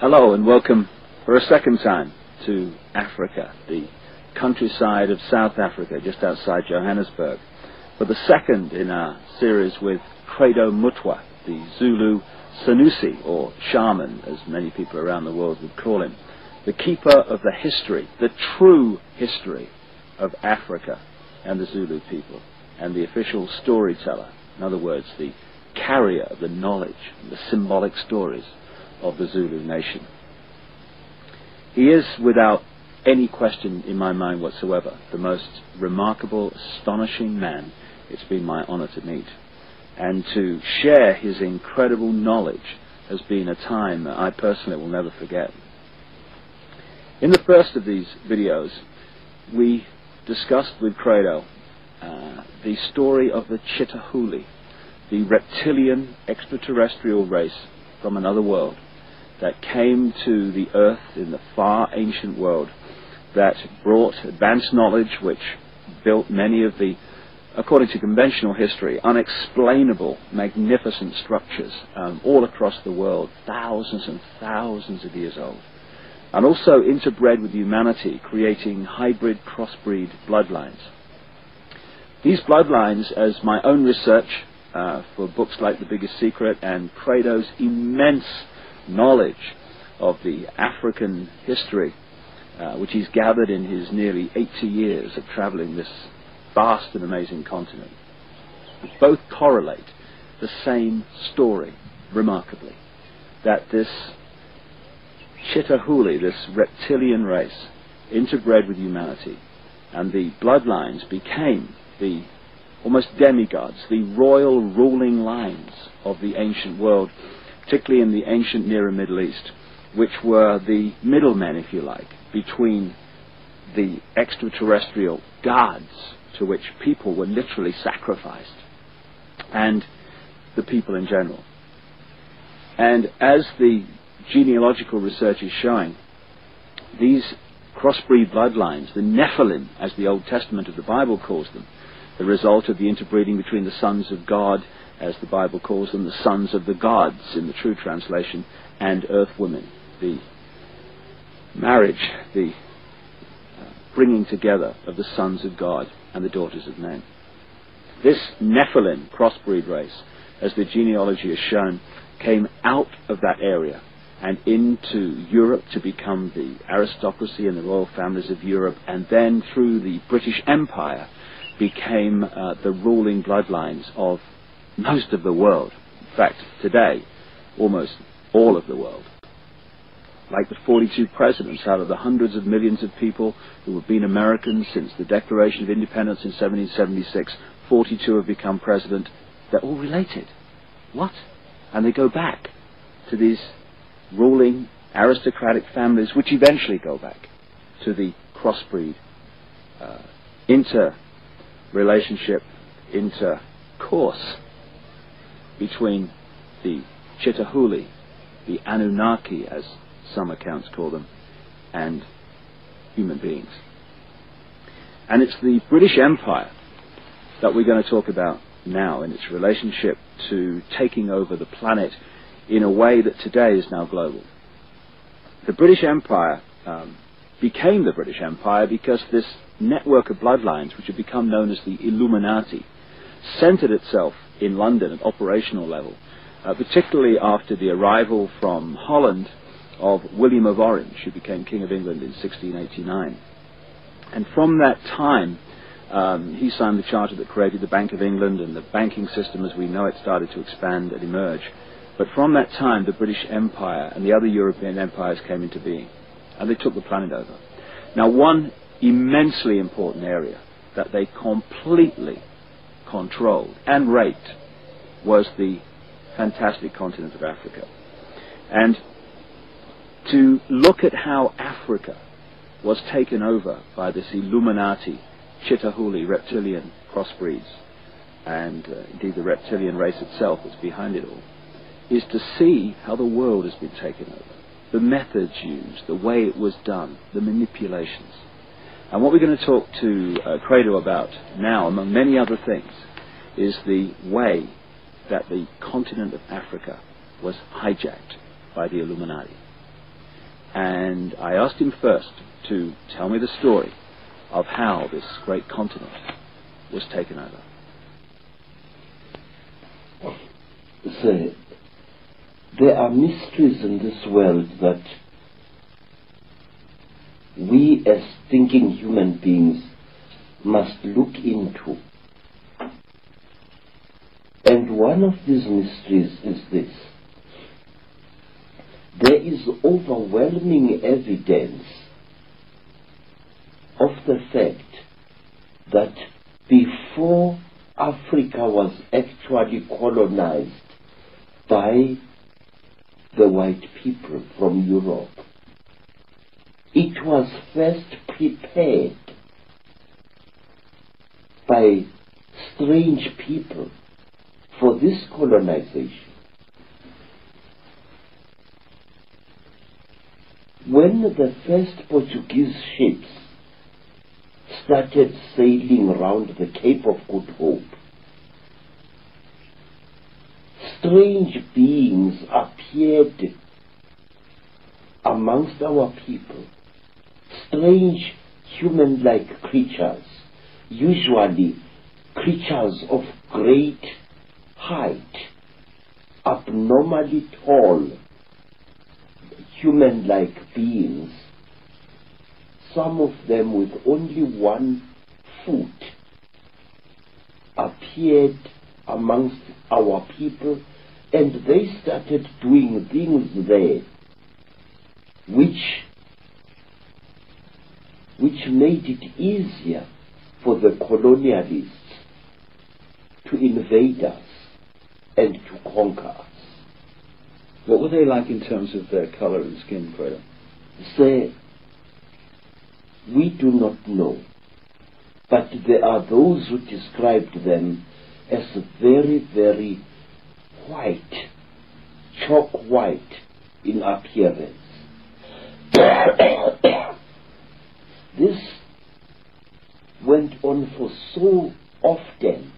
Hello and welcome for a second time to Africa, the countryside of South Africa, just outside Johannesburg, for the second in our series with Credo Mutwa, the Zulu Sanusi, or shaman, as many people around the world would call him, the keeper of the history, the true history of Africa and the Zulu people, and the official storyteller, in other words, the carrier of the knowledge and the symbolic stories of the Zulu nation. He is, without any question in my mind whatsoever, the most remarkable, astonishing man it's been my honor to meet. And to share his incredible knowledge has been a time that I personally will never forget. In the first of these videos, we discussed with Credo the story of the Chitahuli, the reptilian extraterrestrial race from another world that came to the earth in the far ancient world, that brought advanced knowledge which built many of the, according to conventional history, unexplainable, magnificent structures all across the world, thousands and thousands of years old, and also interbred with humanity, creating hybrid crossbreed bloodlines. These bloodlines, as my own research for books like The Biggest Secret and Credo's immense knowledge of the African history, which he's gathered in his nearly 80 years of traveling this vast and amazing continent, both correlate the same story, remarkably, that this Chitahuli, this reptilian race, interbred with humanity, and the bloodlines became the almost demigods, the royal ruling lines of the ancient world, particularly in the ancient Near and Middle East, which were the middlemen, if you like, between the extraterrestrial gods to which people were literally sacrificed and the people in general. And as the genealogical research is showing, these crossbreed bloodlines, the Nephilim, as the Old Testament of the Bible calls them, the result of the interbreeding between the sons of God, as the Bible calls them, the sons of the gods in the true translation, and earth women, the marriage, the bringing together of the sons of God and the daughters of men. This Nephilim crossbreed race, as the genealogy has shown, came out of that area and into Europe to become the aristocracy and the royal families of Europe, and then through the British Empire became the ruling bloodlines of most of the world. In fact, today, almost all of the world. Like the 42 presidents out of the hundreds of millions of people who have been Americans since the Declaration of Independence in 1776, 42 have become president. They're all related. What? And they go back to these ruling aristocratic families, which eventually go back to the crossbreed, interrelationship, intercourse between the Chitahuli, the Anunnaki, as some accounts call them, and human beings. And it's the British Empire that we're going to talk about now in its relationship to taking over the planet in a way that today is now global. The British Empire became the British Empire because this network of bloodlines, which had become known as the Illuminati, centered itself in London at operational level, particularly after the arrival from Holland of William of Orange, who became King of England in 1689. And from that time, he signed the charter that created the Bank of England, and the banking system as we know it started to expand and emerge. But from that time, the British Empire and the other European empires came into being, and they took the planet over. Now, one immensely important area that they completely controlled and raped was the fantastic continent of Africa. And to look at how Africa was taken over by this Illuminati, Chitahuli, reptilian crossbreeds, and indeed the reptilian race itself that's behind it all, is to see how the world has been taken over, the methods used, the way it was done, the manipulations. And what we're going to talk to Credo about now, among many other things, is the way that the continent of Africa was hijacked by the Illuminati. And I asked him first to tell me the story of how this great continent was taken over. So, there are mysteries in this world that we as thinking human beings must look into. And one of these mysteries is this. There is overwhelming evidence of the fact that before Africa was actually colonized by the white people from Europe, it was first prepared by strange people for this colonization. When the first Portuguese ships started sailing around the Cape of Good Hope, strange beings appeared amongst our people, strange human-like creatures, usually creatures of great height, abnormally tall, human-like beings, some of them with only 1 foot, appeared amongst our people, and they started doing things there which made it easier for the colonialists to invade us and to conquer us. What were they like in terms of their color and skin, Credo? Say, we do not know, but there are those who described them as very, very white, chalk white in appearance. This went on for so often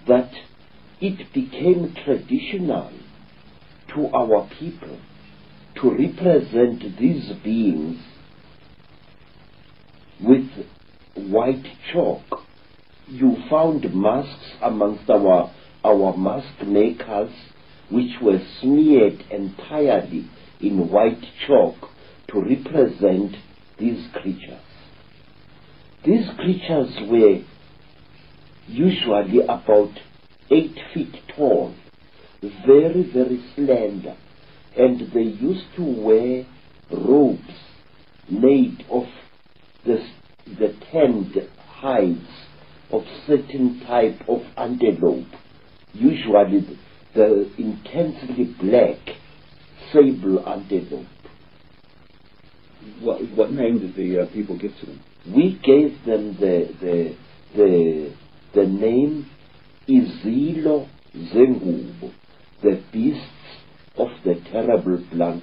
that it became traditional to our people to represent these beings with white chalk. You found masks amongst our mask makers which were smeared entirely in white chalk to represent these creatures. These creatures were usually about 8 feet tall, very, very slender, and they used to wear robes made of the tanned hides of certain type of antelope, usually the intensely black sable antelope. What name did the people give to them? We gave them the